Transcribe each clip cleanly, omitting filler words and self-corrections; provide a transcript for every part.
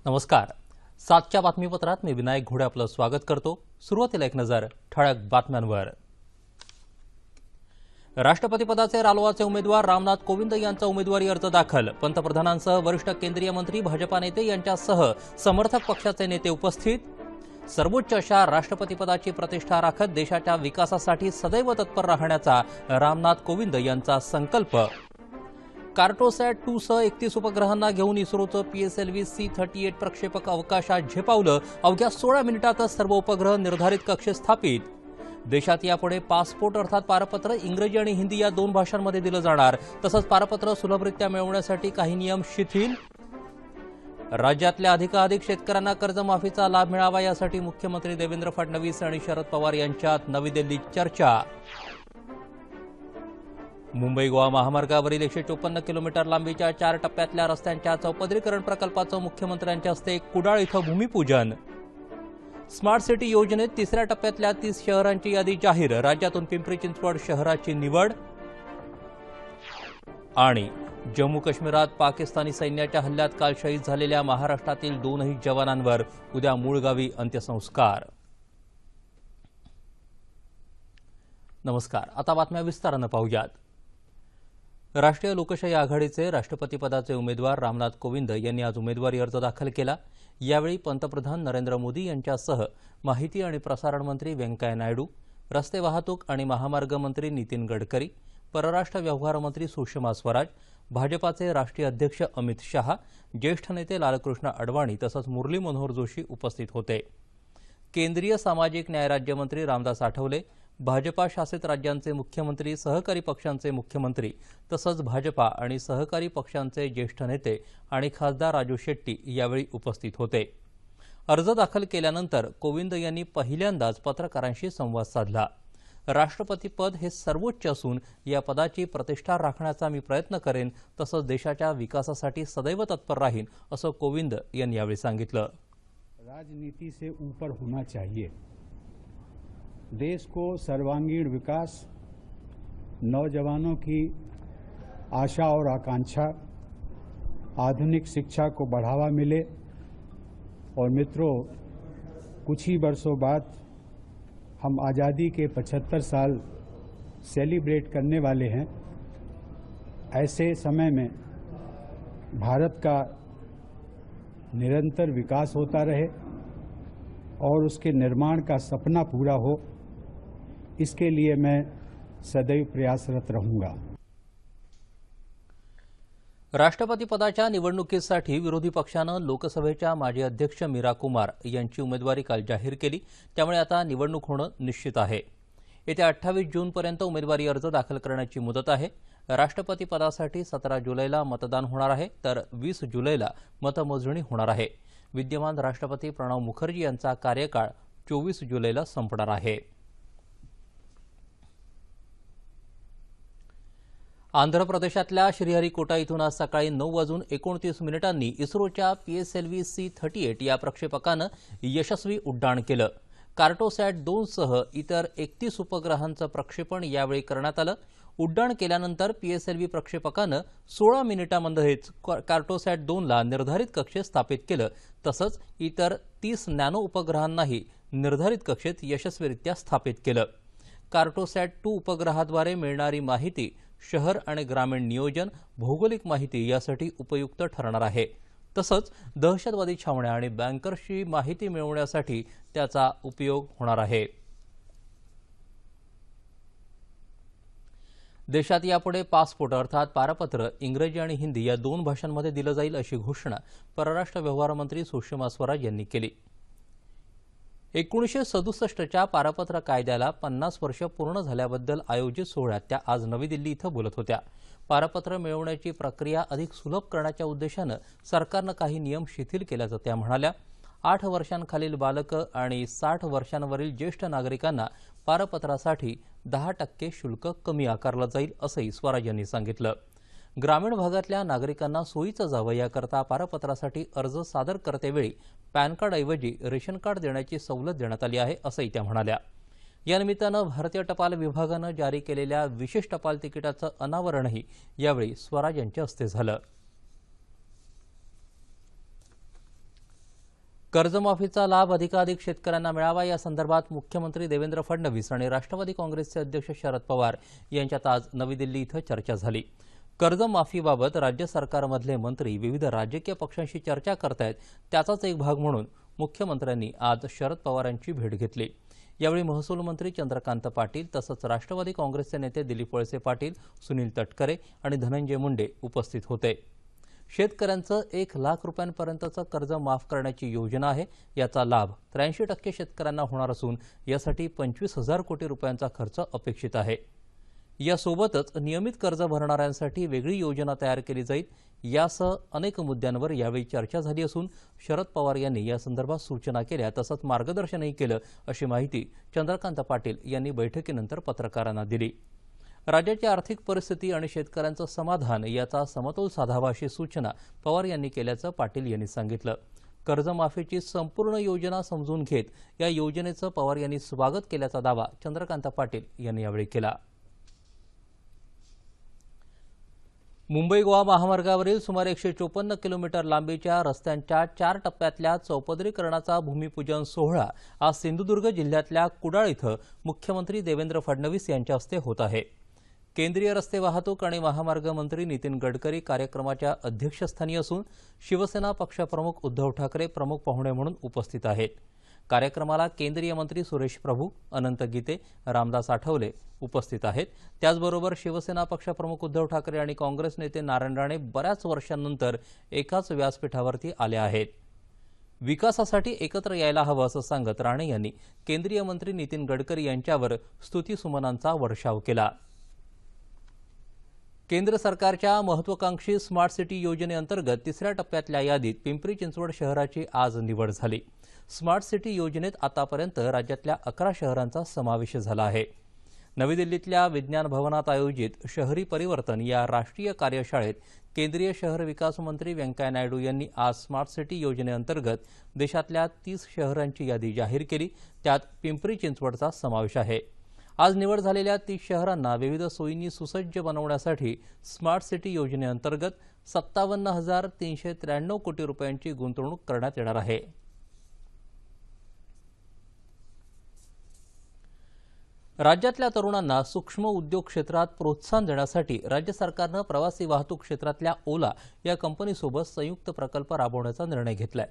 नमस्कार. 7च्या बातमीपत्रात मी विनायक घोडे आपलं स्वागत करतो. सुरुवातीला एक नजर ठळक बातम्यांवर. राष्ट्रपतीपदाचे रालोआचे उमेदवार रामनाथ कोविंद यांचा उमेदवारी अर्ज दाखल. पंतप्रधानांसह वरिष्ठ केंद्रीय मंत्री, भाजपा नेते यांच्यासह समर्थक पक्षाचे नेते उपस्थित. सर्वोच्च अशा राष्ट्रपतीपदाची प्रतिष्ठा राखत देशाच्या विकासासाठी सदैव तत्पर राहण्याचा रामनाथ कोविंद यांचा संकल्प. कार्टोसॅट 2 सह 31 उपग्रहांना घेऊन इस्रोचं PSLV-C38 प्रक्षेपक अवकाशात झेपावलं. अवघ्या 16 मिनिटातच सर्व उपग्रह निर्धारित कक्षेत स्थापित. देशात यापुढे पासपोर्ट अर्थात पारपत्र इंग्रजी आणि हिंदी या 2 भाषांमध्ये दिलं जाणार. तसंच पारपत्र सुलभरित्या मिळवण्यासाठी काही नियम शिथिल. राज्यातल्या अधिकाधिक शेतकऱ्यांना कर्जमाफीचा लाभ मिळावा यासाठी मुख्यमंत्री देवेंद्र फडणवीस आणि शरद पवार यांच्यात नवी दिल्लीत चर्चा. मुंबई गोवा महामार्गावरील 154 किलोमीटर लांबीच्या 4 टप्प्यातल्या रस्त्यांच्या चौपदरीकरण प्रकल्पाचं मुख्यमंत्र्यांच्या हस्ते कुडाळ इथं भूमिपूजन. स्मार्ट सिटी योजनेत 3ऱ्या टप्प्यातल्या 30 शहरांची यादी जाहीर. राज्यातून पिंपरी चिंचवड शहराची निवड. आणि जम्मू काश्मीरात पाकिस्तानी सैन्याच्या हल्ल्यात काल शहीद झालेल्या महाराष्ट्रातील 2 जवानांवर उद्या मूळ गावी अंत्यसंस्कार. नमस्कार. आता बातम्या विस्तारानं पाहूयात. राष्ट्रीय लोकशाही आघाडीचे राष्ट्रपतीपदाचे उमेदवार रामनाथ कोविंद यांनी आज उमेदवारी अर्ज दाखल केला. यावेळी पंतप्रधान नरेंद्र मोदी यांच्यासह माहिती आणि प्रसारण मंत्री व्यंकय्या नायडू, रस्ते वाहतूक आणि महामार्ग मंत्री नितीन गडकरी, परराष्ट्र व्यवहार मंत्री सुषमा स्वराज, भाजपाचे राष्ट्रीय अध्यक्ष अमित शहा, ज्येष्ठ नेते लालकृष्ण अडवाणी तसंच मुरली मनोहर जोशी उपस्थित होते. केंद्रीय सामाजिक न्याय राज्यमंत्री रामदास आठवले, भाजपा शासित राज्यांचे मुख्यमंत्री, सहकारी पक्षांचे मुख्यमंत्री तसंच भाजपा आणि सहकारी पक्षांचे ज्येष्ठ नेते आणि खासदार राजू शेट्टी यावेळी उपस्थित होते. अर्ज दाखल केल्यानंतर कोविंद यांनी पहिल्यांदाच पत्रकारांशी संवाद साधला. राष्ट्रपतीपद हे सर्वोच्च असून या पदाची प्रतिष्ठा राखण्याचा मी प्रयत्न करेन, तसंच देशाच्या विकासासाठी सदैव तत्पर राहीन असं कोविंद यांनी यावेळी सांगितलं. राजनीति से ऊपर होना चाहिए. देश को सर्वांगीण विकास, नौजवानों की आशा और आकांक्षा, आधुनिक शिक्षा को बढ़ावा मिले. और मित्रों, कुछ ही वर्षों बाद हम आज़ादी के 75 साल सेलिब्रेट करने वाले हैं. ऐसे समय में भारत का निरंतर विकास होता रहे और उसके निर्माण का सपना पूरा हो, इसके लिए मैं सदैव प्रयासरत रहूंगा. राष्ट्रपती पदाच्या निवडणुकीसाठी विरोधी पक्षानं लोकसभेच्या माजी अध्यक्ष मीरा कुमार यांची उमेदवारी काल जाहीर केली. त्यामुळे आता निवडणूक होणं निश्चित आहे. येत्या 28 जूनपर्यंत उमेदवारी अर्ज दाखल करण्याची मुदत आहे. राष्ट्रपती पदासाठी 17 जुलैला मतदान होणार आहे, तर 20 जुलैला मतमोजणी होणार आहे. विद्यमान राष्ट्रपती प्रणव मुखर्जी यांचा कार्यकाळ 24 जुलैला संपणार आहे. आंध्र प्रदेशातल्या श्रीहरिकोटा इथून आज सकाळी 9:29 इस्रोच्या PSLV-C38 या प्रक्षेपकानं यशस्वी उड्डाण केलं. कार्टोसॅट 2 सह इतर 31 उपग्रहांचं प्रक्षेपण यावेळी करण्यात आलं. उड्डाण केल्यानंतर PSLV प्रक्षेपकानं 16 मिनिटांमध्येच कार्टोसॅट 2ला निर्धारित कक्षेत स्थापित केलं. तसंच इतर 30 नॅनो उपग्रहांनाही निर्धारित कक्षेत यशस्वीरित्या स्थापित केलं. कार्टोसॅट 2 उपग्रहाद्वारे मिळणारी माहिती शहर आणि ग्रामीण नियोजन, भौगोलिक माहिती यासाठी उपयुक्त ठरणार आहे. तसंच दहशतवादी छावण्या आणि बँकर्सची माहिती मिळवण्यासाठी त्याचा उपयोग होणार आहे. देशात यापुढे पासपोर्ट अर्थात पारपत्र इंग्रजी आणि हिंदी या 2 भाषांमध्ये दिलं जाईल अशी घोषणा परराष्ट्र व्यवहार मंत्री सुषमा स्वराज यांनी केली. 1967च्या पारपत्र कायद्याला 50 वर्ष पूर्ण झाल्याबद्दल आयोजित सोहळ्यात त्या आज नवी दिल्ली इथं बोलत होत्या. पारपत्र मिळवण्याची प्रक्रिया अधिक सुलभ करण्याच्या उद्देशानं सरकारनं काही नियम शिथिल केल्याचं त्या म्हणाल्या. 8 वर्षांखालील बालकं आणि 60 वर्षांवरील ज्येष्ठ नागरिकांना पारपत्रासाठी 10% शुल्क कमी आकारलं जाईल असंही स्वराज यांनी सांगितलं. ग्रामीण भागातल्या नागरिकांना सोयीचं जावं याकरता पारपत्रासाठी अर्ज सादर करतेवेळी पॅन कार्डऐवजी रेशन कार्ड देण्याची सवलत देण्यात आली आहे असंही त्या म्हणाल्या. या निमित्तानं भारतीय टपाल विभागानं जारी केलेल्या विशेष टपाल तिकिटाचं अनावरणही यावेळी स्वराज यांच्या हस्ते झालं. कर्जमाफीचा लाभ अधिकाधिक शेतकऱ्यांना मिळावा या संदर्भात मुख्यमंत्री देवेंद्र फडणवीस आणि राष्ट्रवादी काँग्रेसचे अध्यक्ष शरद पवार यांच्यात आज नवी दिल्ली इथं चर्चा झाली। कर्जमाफीबाबत राज्य सरकारमधले मंत्री विविध राजकीय पक्षांशी चर्चा करतायत, त्याचाच एक भाग म्हणून मुख्यमंत्र्यांनी आज शरद पवार यांची भेट घेतली। यावेळी महसूल मंत्री चंद्रकांत पाटील तसंच राष्ट्रवादी काँग्रेसचे नेते दिलीप वळसे पाटील, सुनील तटकरे आणि धनंजय मुंडे उपस्थित होते। शेतकऱ्यांचं 1 लाख रुपयांपर्यंतचं कर्ज माफ करण्याची योजना आहे। याचा लाभ 83% शेतकऱ्यांना होणार असून यासाठी 25,000 कोटी रुपयांचा खर्च अपेक्षित आहे। यासोबतच नियमित कर्ज भरणाऱ्यांसाठी वेगळी योजना तयार केली जाईल। यासह अनेक मुद्द्यांवर यावेळी चर्चा झाली असून शरद पवार यांनी या संदर्भात सूचना केल्या तसंच मार्गदर्शनही केलं, अशी माहिती चंद्रकांत पाटील यांनी बैठकीनंतर पत्रकारांना दिली। राज्याची आर्थिक परिस्थिती आणि शेतकऱ्यांचं समाधान याचा समतोल साधावा अशी सूचना पवार यांनी केल्याचं पाटील यांनी सांगितलं। कर्जमाफीची संपूर्ण योजना समजून घेत या योजनेचं पवार यांनी स्वागत केल्याचा दावा चंद्रकांत पाटील यांनी यावेळी केला। मुंबई गोवा महामार्गावरील सुमारे 154 किलोमीटर लांबीच्या रस्त्यांच्या 4 टप्प्यातल्या चौपदरीकरणाचा भूमिपूजन सोहळा आज सिंधुदुर्ग जिल्ह्यातल्या कुडाळ इथं मुख्यमंत्री देवेंद्र फडणवीस यांच्या हस्ते होत आहे। केंद्रीय रस्ते वाहतूक आणि महामार्ग मंत्री नितीन गडकरी कार्यक्रमाच्या अध्यक्षस्थानी असून शिवसेना पक्षप्रमुख उद्धव ठाकरे प्रमुख पाहुणे म्हणून उपस्थित आहेत। कार्यक्रमाला केंद्रीय मंत्री सुरेश प्रभू, अनंत गीते, रामदास आठवले उपस्थित आहेत। त्याचबरोबर शिवसेना पक्षप्रमुख उद्धव ठाकरे आणि काँग्रेस नेते नारायण राणे बऱ्याच वर्षांनंतर एकाच व्यासपीठावरती आले आहेत। विकासासाठी एकत्र यायला हवं असं सांगत राणे यांनी केंद्रीय मंत्री नितीन गडकरी यांच्यावर स्तुतिसुमनांचा वर्षाव केला। केंद्र सरकारच्या महत्त्वाकांक्षी स्मार्ट सिटी योजनेअंतर्गत 3ऱ्या टप्प्यातल्या यादीत पिंपरी चिंचवड शहराची आज निवड झाली। स्मार्ट सिटी योजनेत आतापर्यंत राज्यातल्या 11 शहरांचा समावेश झाला आहे। नवी दिल्लीतल्या विज्ञान भवनात आयोजित शहरी परिवर्तन या राष्ट्रीय कार्यशाळेत केंद्रीय शहर विकास मंत्री व्यंकय्या नायडू यांनी आज स्मार्ट सिटी योजनेअंतर्गत देशातल्या 30 शहरांची यादी जाहीर केली। त्यात पिंपरी चिंचवडचा समावेश आहे। आज निवड झालेल्या 30 शहरांना विविध सोयींनी सुसज्ज बनवण्यासाठी स्मार्ट सिटी योजनेअंतर्गत 57,393 कोटी रुपयांची गुंतवणूक करण्यात येणार आहे। राज्यातल्या तरुणांना सूक्ष्म उद्योग क्षेत्रात प्रोत्साहन देण्यासाठी राज्य सरकारनं प्रवासी वाहतूक क्षेत्रातल्या ओला या कंपनीसोबत संयुक्त प्रकल्प राबवण्याचा निर्णय घेतलाय।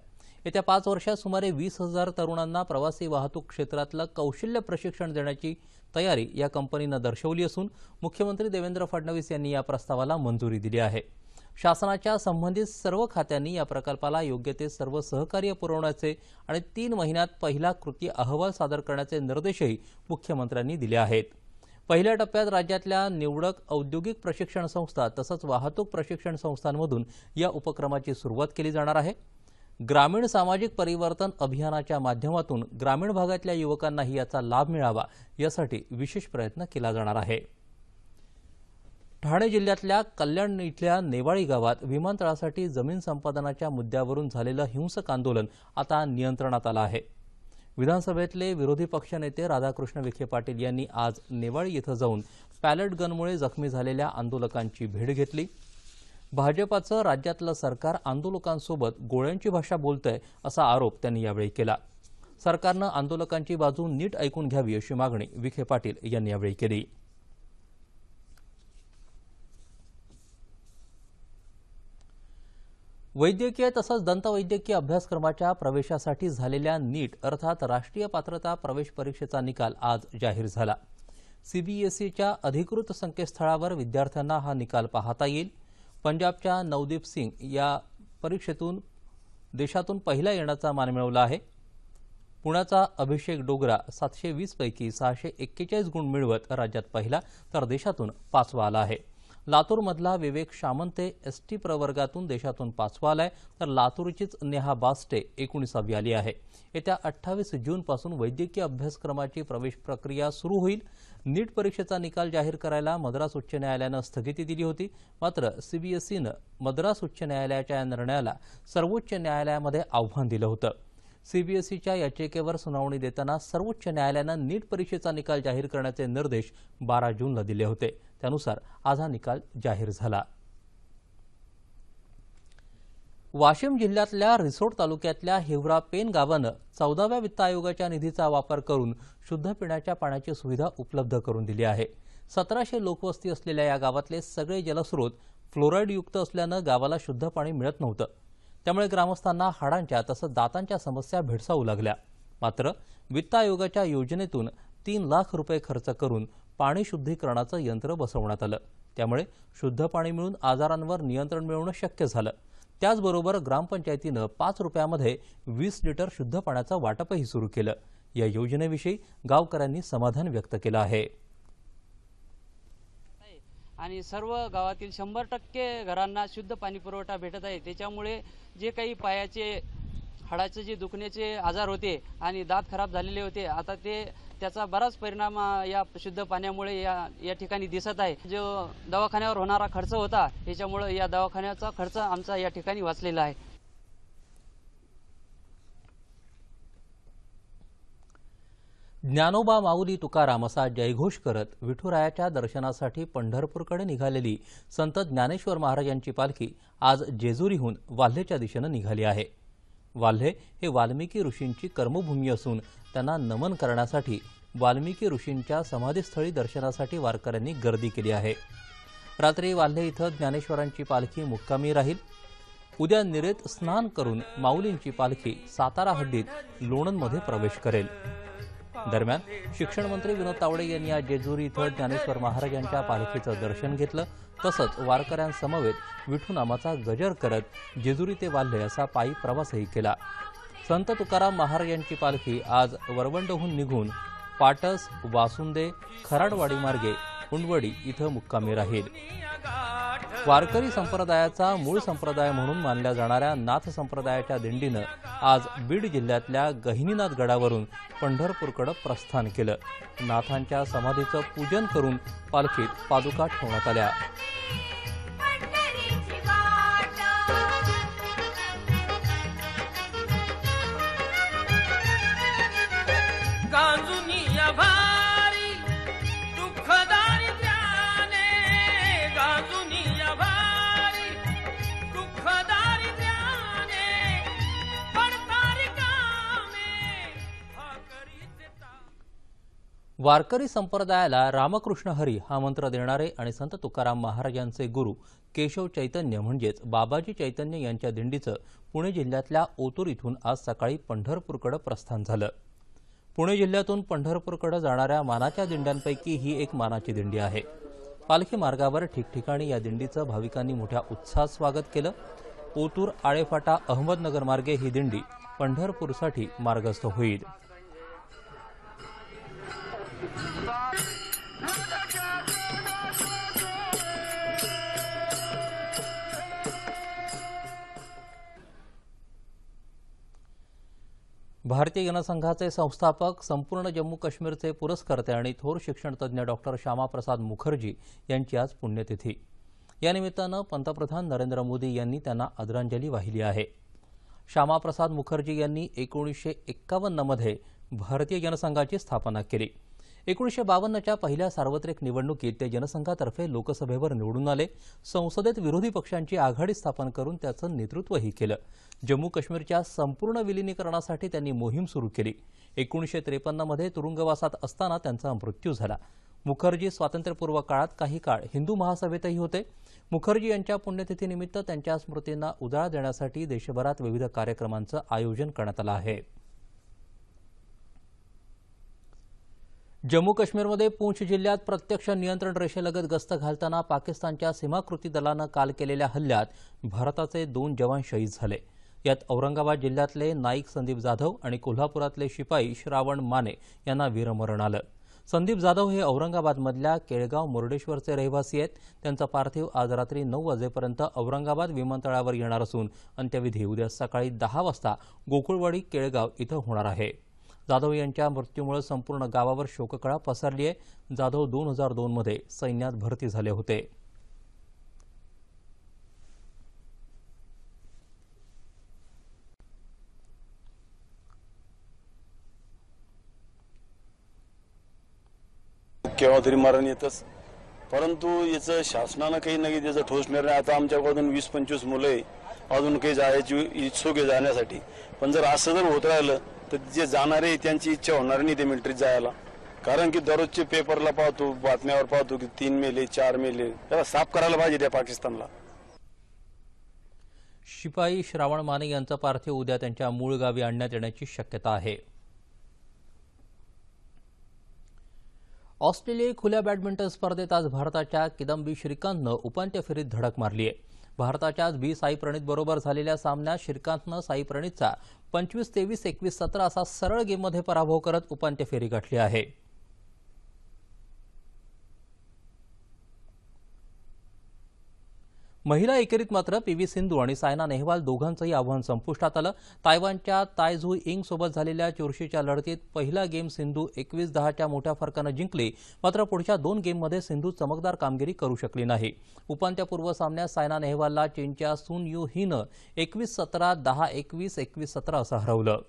येत्या 5 वर्षात सुमारे 20,000 तरुणांना प्रवासी वाहतूक क्षेत्रातलं कौशल्य प्रशिक्षण देण्याची तयारी या कंपनीनं दर्शवली असून मुख्यमंत्री देवेंद्र फडणवीस यांनी या प्रस्तावाला मंजुरी दिली आहे। शासनाच्या संबंधित सर्व खात्यांनी या प्रकल्पाला योग्य ते सर्व सहकार्य पुरवण्याचे आणि 3 महिन्यात पहिला कृती अहवाल सादर करण्याचे निर्देशही मुख्यमंत्र्यांनी दिले आहेत। पहिल्या टप्प्यात राज्यातल्या निवडक औद्योगिक प्रशिक्षण संस्था तसंच वाहतूक प्रशिक्षण संस्थांमधून या उपक्रमाची सुरुवात केली जाणार आहे। ग्रामीण सामाजिक परिवर्तन अभियानाच्या माध्यमातून ग्रामीण भागातल्या युवकांनाही याचा लाभ मिळावा यासाठी विशेष प्रयत्न केला जाणार आहे। ठाणे जिल्ह्यातल्या कल्याण इथल्या नेवाळी गावात विमानतळासाठी जमीन संपादनाच्या मुद्द्यावरून झालेलं हिंसक आंदोलन आता नियंत्रणात आलं आहे। विधानसभेतले विरोधी पक्षनेते राधाकृष्ण विखे पाटील यांनी आज नेवाळी इथं जाऊन पॅलेट गनमुळे जखमी झालेल्या आंदोलकांची भेट घेतली। भाजपाचं राज्यातलं सरकार आंदोलकांसोबत गोळ्यांची भाषा बोलतंय असा आरोप त्यांनी यावेळी केला। सरकारनं आंदोलकांची बाजू नीट ऐकून घ्यावी अशी मागणी विखे पाटील यांनी यावेळी केली। वैद्यकीय तसंच दंतवैद्यकीय अभ्यासक्रमाच्या प्रवेशासाठी झालेल्या नीट अर्थात राष्ट्रीय पात्रता प्रवेश परीक्षेचा निकाल आज जाहीर झाला। सीबीएसईच्या अधिकृत संकेतस्थळावर विद्यार्थ्यांना हा निकाल पाहता येईल। पंजाबच्या नवदीप सिंग या परीक्षेतून देशातून पहिला येण्याचा मान मिळवला आहे। पुण्याचा अभिषेक डोगरा 720 पैकी 641 गुण मिळवत राज्यात पहिला तर देशातून 5वा आला आहे। लातूरमधला विवेक सामंते एसटी प्रवर्गातून देशातून 5वा आलाय तर लातूरचीच नेहा बास्टे 19वी आली आहे। येत्या 28 जूनपासून वैद्यकीय अभ्यासक्रमाची प्रवेश प्रक्रिया सुरू होईल। नीट परीक्षेचा निकाल जाहीर करायला मद्रास उच्च न्यायालयानं स्थगिती दिली होती, मात्र सीबीएसईनं मद्रास उच्च न्यायालयाच्या या निर्णयाला सर्वोच्च न्यायालयामध्ये आव्हान दिलं होतं। सीबीएसईच्या याचिकेवर सुनावणी देताना सर्वोच्च न्यायालयानं नीट परीक्षेचा निकाल जाहीर करण्याचे निर्देश 12 जूनला दिले होते। त्यानुसार आज हा निकाल जाहीर झाला। वाशिम जिल्ह्यातल्या रिसोड तालुक्यातल्या हिवरा पेन गावानं 14व्या वित्त आयोगाच्या निधीचा वापर करून शुद्ध पिण्याच्या पाण्याची सुविधा उपलब्ध करून दिली आहे। 1700 लोकवस्ती असलेल्या या गावातले सगळे जलस्रोत फ्लोराईडयुक्त असल्यानं गावाला शुद्ध पाणी मिळत नव्हतं। त्यामुळे ग्रामस्थांना हाडांच्या तसंच दातांच्या समस्या भेडसावू लागल्या। मात्र वित्त आयोगाच्या योजनेतून 3 लाख रुपये खर्च करून पाणी शुद्धीकरणाचं यंत्र बसवण्यात आलं। त्यामुळे शुद्ध पाणी मिळून आजारांवर नियंत्रण मिळवणं शक्य झालं। त्याचबरोबर ग्रामपंचायतीनं 5 रुपयामध्ये 20 लिटर शुद्ध पाण्याचं वाटपही सुरू केलं। या योजनेविषयी गावकऱ्यांनी समाधान व्यक्त केलं आहे। आणि सर्व गावातील 100% घरांना शुद्ध पाणी पुरवठा भेटत आहे। त्याच्यामुळे जे काही पायाचे हाडाचे जे दुखण्याचे आजार होते आणि दात खराब झालेले होते, आता त्याचा बराच परिणाम या शुद्ध पाण्यामुळे या ठिकाणी दिसत आहे। जो दवाखान्यावर होणारा खर्च होता, त्याच्यामुळे या दवाखान्याचा खर्च आमचा या ठिकाणी वाचलेला आहे। ज्ञानोबा माऊली तुकाराम असा जयघोष करत विठुरायाच्या दर्शनासाठी पंढरपूरकडे निघालेली संत ज्ञानेश्वर महाराजांची पालखी आज जेजुरीहून वाल्हेच्या दिशेनं निघाली आहे। वाल्हे हे वाल्मिकी ऋषींची कर्मभूमी असून त्यांना नमन करण्यासाठी वाल्मिकी ऋषींच्या समाधीस्थळी दर्शनासाठी वारकऱ्यांनी गर्दी केली आहे। रात्री वाल्हे इथं ज्ञानेश्वरांची पालखी मुक्कामी राहील। उद्या निरेत स्नान करून माऊलींची पालखी सातारा हद्दीत लोणंदमध्ये प्रवेश करेल। दरम्यान शिक्षण मंत्री विनोद तावडे यांनी आज जेजुरी इथं ज्ञानेश्वर महाराजांच्या पालखीचं दर्शन घेतलं। तसंच वारकऱ्यांसमवेत विठूनामाचा गजर करत जेजुरी ते वाल्हे असा पायी प्रवासही केला। संत तुकाराम महाराजांची पालखी आज वरवंडहून निघून पाटस, वासुंदे, खराडवाडी मार्गे उंडवडी इथं मुक्कामी राहील। वारकरी संप्रदायाचा मूळ संप्रदाय म्हणून मानल्या जाणाऱ्या नाथ संप्रदायाच्या दिंडीनं आज बीड जिल्ह्यातल्या गहिनीनाथ गडावरून पंढरपूरकडे प्रस्थान केलं। नाथांच्या समाधीचं पूजन करून पालखीत पादुका ठेवण्यात आल्या। वारकरी संप्रदायाला रामकृष्ण हरी हा मंत्र देणारे आणि संत तुकाराम महाराजांचे गुरु केशव चैतन्य म्हणजेच बाबाजी चैतन्य यांच्या दिंडीचं पुणे जिल्ह्यातल्या ओतूर इथून आज सकाळी पंढरपूरकडे प्रस्थान झालं। पुणे जिल्ह्यातून पंढरपूरकडे जाणाऱ्या मानाच्या दिंड्यांपैकी ही एक मानाची दिंडी आहे। पालखी मार्गावर ठिकठिकाणी या दिंडीचं भाविकांनी मोठ्या उत्साहात स्वागत केलं। ओतूर, आळेफाटा, अहमदनगर मार्गे ही दिंडी पंढरपूरसाठी मार्गस्थ होईल। भारतीय जनसंघाचे संस्थापक, संपूर्ण जम्मू काश्मीरचे पुरस्कर्ते आणि थोर शिक्षणतज्ञ डॉक्टर श्यामाप्रसाद मुखर्जी यांची आज पुण्यतिथी। या निमित्तानं पंतप्रधान नरेंद्र मोदी यांनी त्यांना आदरांजली वाहिली आहे। श्यामाप्रसाद मुखर्जी यांनी 1951 मध्ये भारतीय जनसंघाची स्थापना केली। 1952च्या पहिल्या सार्वत्रिक निवडणुकीत ते जनसंघातर्फे लोकसभेवर निवडून आले। संसदेत विरोधी पक्षांची आघाडी स्थापन करून त्याचं नेतृत्वही केलं। जम्मू काश्मीरच्या संपूर्ण विलीनीकरणासाठी त्यांनी मोहीम सुरू केली। 1953 मध्ये तुरुंगवासात असताना त्यांचा मृत्यू झाला। मुखर्जी स्वातंत्र्यपूर्व काळात काही काळ हिंदू महासभेतही होते। मुखर्जी यांच्या पुण्यतिथीनिमित्त त्यांच्या स्मृतींना उजाळा देण्यासाठी देशभरात विविध कार्यक्रमांचं आयोजन करण्यात आलं आहे। जम्मू काश्मीरमध्ये पूंछ जिल्ह्यात प्रत्यक्ष नियंत्रण रेषेलगत गस्त घालताना पाकिस्तानच्या सीमा कृती दलानं काल केलेल्या हल्ल्यात भारताचे 2 जवान शहीद झाले। यात औरंगाबाद जिल्ह्यातले नाईक संदीप जाधव आणि कोल्हापुरातले शिपाई श्रावण माने यांना वीरमरण आलं। संदीप जाधव हे औरंगाबादमधल्या केळगाव मुर्डेश्वरचे रहिवासी आहेत। त्यांचा पार्थिव आज रात्री 9 वाजेपर्यंत औरंगाबाद विमानतळावर येणार असून अंत्यविधी उद्या सकाळी 10 वाजता गोकुळवाडी केळगाव इथं होणार आहे। जाधव यांच्या मृत्यूमुळे संपूर्ण गावावर शोककळा पसरली आहे। जाधव 2002 मध्ये सैन्यात भरती झाले होते। केव्हा तरी मरण येतच परंतु याचं शासनानं काही नाही त्याचा ठोस निर्णय. आता आमच्याकडून 20-25 मुलं आहे अजून काही जायची इच्छुक आहे जाण्यासाठी. पण जर असं जर होत राहिलं तर जे जाणारे त्यांची इच्छा होणार नाही ते मिलिटरीत जायला. कारण की दररोजचे पेपरला पाहतो, बातम्यावर पाहतो की 3 मेले 4 मेले. त्याला साफ करायला पाहिजे त्या पाकिस्तानला. शिपाई श्रावण माने यांचा पार्थिव उद्या त्यांच्या मूळ गावी आणण्यात येण्याची शक्यता आहे. ऑस्ट्रेलिया खुल्या बॅडमिंटन स्पर्धेत आज भारताच्या किदंबी श्रीकांतनं उपांत्य फेरीत धडक मारली आहे. भारताच्याच बी साई प्रणीत बरोबर झालेल्या सामन्यात श्रीकांतनं साई प्रणीतचा 25-23, 21-17 असा सरळ गेममध्ये पराभव करत उपांत्य फेरी गाठली आहे. महिला एकेरीत मात्र पीव्ही सिंधू आणि सायना नेहवाल दोघांचंही आव्हान संपुष्टात आलं. तायवानच्या ताय झू इंग सोबत झालेल्या चुरशीच्या लढतीत पहिला गेम सिंधू 21-10च्या मोठ्या फरकानं जिंकली. मात्र पुढच्या 2 गेममध्ये सिंधू चमकदार कामगिरी करू शकली नाही. उपांत्यपूर्व सामन्यात सायना नेहवालला चीनच्या सुन यू हीनं 21-17, 10-21, 21-17 असं हरवलं.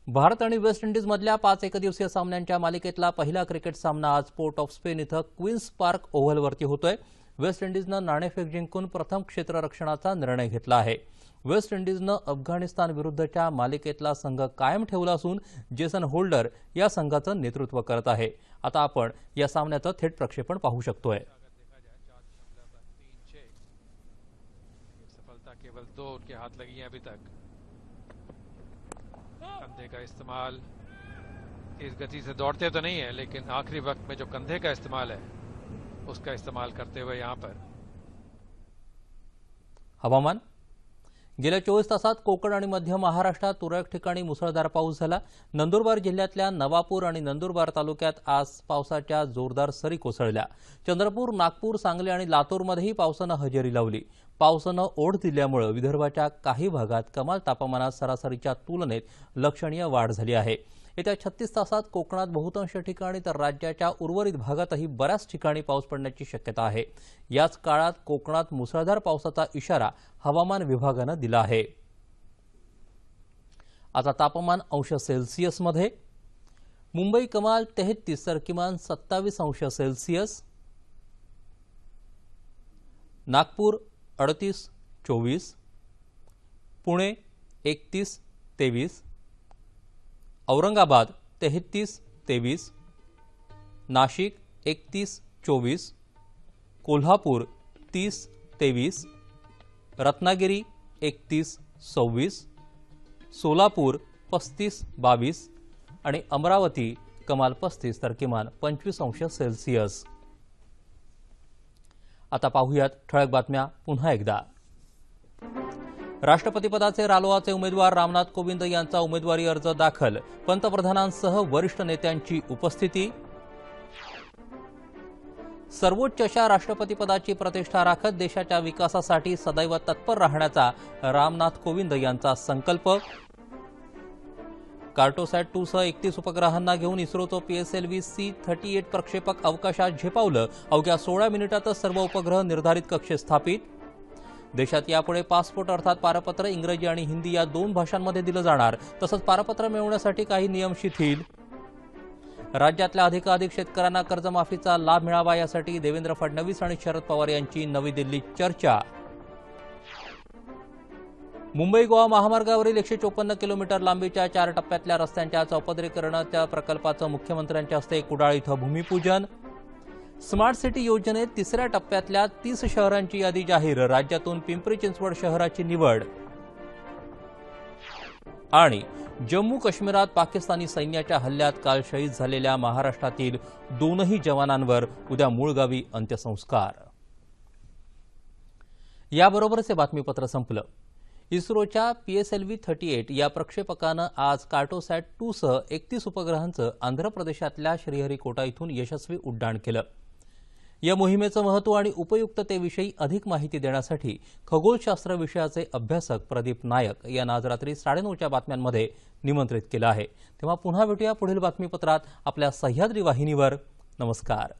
भारत आणि वेस्ट इंडिजमधल्या 5 एकदिवसीय सामन्यांच्या मालिकेतला पहिला क्रिकेट सामना आज पोर्ट ऑफ स्पेन इथं क्वीन्स पार्क ओव्हलवरती होतोय. वेस्ट इंडिजनं नाणेफेक जिंकून प्रथम क्षेत्ररक्षणाचा निर्णय घेतला आहे. वेस्ट इंडिजनं अफगाणिस्तान विरुद्धच्या मालिकेतला संघ कायम ठेवला असून जेसन होल्डर या संघाचं नेतृत्व करत आहे. आता आपण या सामन्याचं थेट प्रक्षेपण पाहू शकतोय. सफलता केवल 2 उनके हाथ लगी है अभी तक. कंधे का इस्तेमाल, इस गति से दौड़ते तो नहीं है लेकिन आखिरी वक्त में जो कंधे का इस्तेमाल है उसका इस्तेमाल करते हुए यहां पर. हवामान. गेल्या 24 तासात कोकण आणि मध्य महाराष्ट्रात तुरळक ठिकाणी मुसळधार पाऊस झाला. नंदुरबार जिल्ह्यातल्या नवापूर आणि नंदुरबार तालुक्यात आज पावसाच्या जोरदार सरी कोसळल्या. चंद्रपूर, नागपूर, सांगली आणि लातूरमध्येही पावसानं हजेरी लावली. पावसानं ओढ दिल्यामुळे विदर्भाच्या काही भागात कमाल तापमानात सरासरीच्या तुलनेत लक्षणीय वाढ झाली आहे. येत्या 36 तासात कोकणात बहुतांश ठिकाणी तर राज्याच्या उर्वरित भागातही बऱ्याच ठिकाणी पाऊस पडण्याची शक्यता आहे. याच काळात कोकणात मुसळधार पावसाचा इशारा हवामान विभागानं दिला आहे. आता तापमान अंश सेल्सिअसमध्ये. मुंबई कमाल 33 तर किमान 27 अंश सेल्सिअस. नागपूर 38-24, पुणे 31-23, औरंगाबाद 33-23, नाशिक 31-24, कोल्हापूर 30-23, रत्नागिरी 31-26, सोलापूर 35-22 आणि अमरावती कमाल 35 तर किमान 25 अंश सेल्सिअस. आता पाहूयात ठळक बातम्या पुन्हा एकदा. राष्ट्रपतीपदाचे रालोआचे उमेदवार रामनाथ कोविंद यांचा उमेदवारी अर्ज दाखल. पंतप्रधानांसह वरिष्ठ नेत्यांची उपस्थिती. सर्वोच्च अशा राष्ट्रपतीपदाची प्रतिष्ठा राखत देशाच्या विकासासाठी सदैव तत्पर राहण्याचा रामनाथ कोविंद यांचा संकल्प. कार्टोसॅट 2 सह 31 उपग्रहांना घेऊन इस्रोचं PSLV C-38 प्रक्षेपक अवकाशात झेपावलं. अवघ्या 16 मिनिटातच सर्व उपग्रह निर्धारित कक्षेत स्थापित. देशात यापुढे पासपोर्ट अर्थात पारपत्र इंग्रजी आणि हिंदी या 2 भाषांमध्ये दिलं जाणार. तसंच पारपत्र मिळवण्यासाठी काही नियम शिथिल. राज्यातल्या अधिकाधिक शेतकऱ्यांना कर्जमाफीचा लाभ मिळावा यासाठी देवेंद्र फडणवीस आणि शरद पवार यांची नवी दिल्लीत चर्चा. मुंबई गोवा महामार्गावरील 154 किलोमीटर लांबीच्या 4 टप्प्यातल्या रस्त्यांच्या चौपदरीकरणाच्या प्रकल्पाचं मुख्यमंत्र्यांच्या हस्ते कुडाळ इथं भूमिपूजन. स्मार्ट सिटी योजनेत 3ऱ्या टप्प्यातल्या 30 शहरांची यादी जाहीर. राज्यातून पिंपरी चिंचवड शहराची निवड. आणि जम्मू काश्मीरात पाकिस्तानी सैन्याच्या हल्ल्यात काल शहीद झालेल्या महाराष्ट्रातील 2ही जवानांवर उद्या मूळ गावी अंत्यसंस्कार. याबरोबरच हे बातमीपत्र संपलं. इस्रोच्या PSLV 38 या प्रक्षेपकानं आज कार्टोसॅट 2 सह 31 उपग्रहांचं आंध्र प्रदेशातल्या श्रीहरिकोटा इथून यशस्वी उड्डाण केलं. या मोहिमेचं महत्त्व आणि उपयुक्ततेविषयी अधिक माहिती देण्यासाठी खगोलशास्त्र विषयाचे अभ्यासक प्रदीप नायक यांना आज रात्री 9:30च्या बातम्यांमध्ये निमंत्रित केलं आहे. तेव्हा पुन्हा भेटूया पुढील बातमीपत्रात आपल्या सह्याद्री वाहिनीवर. नमस्कार.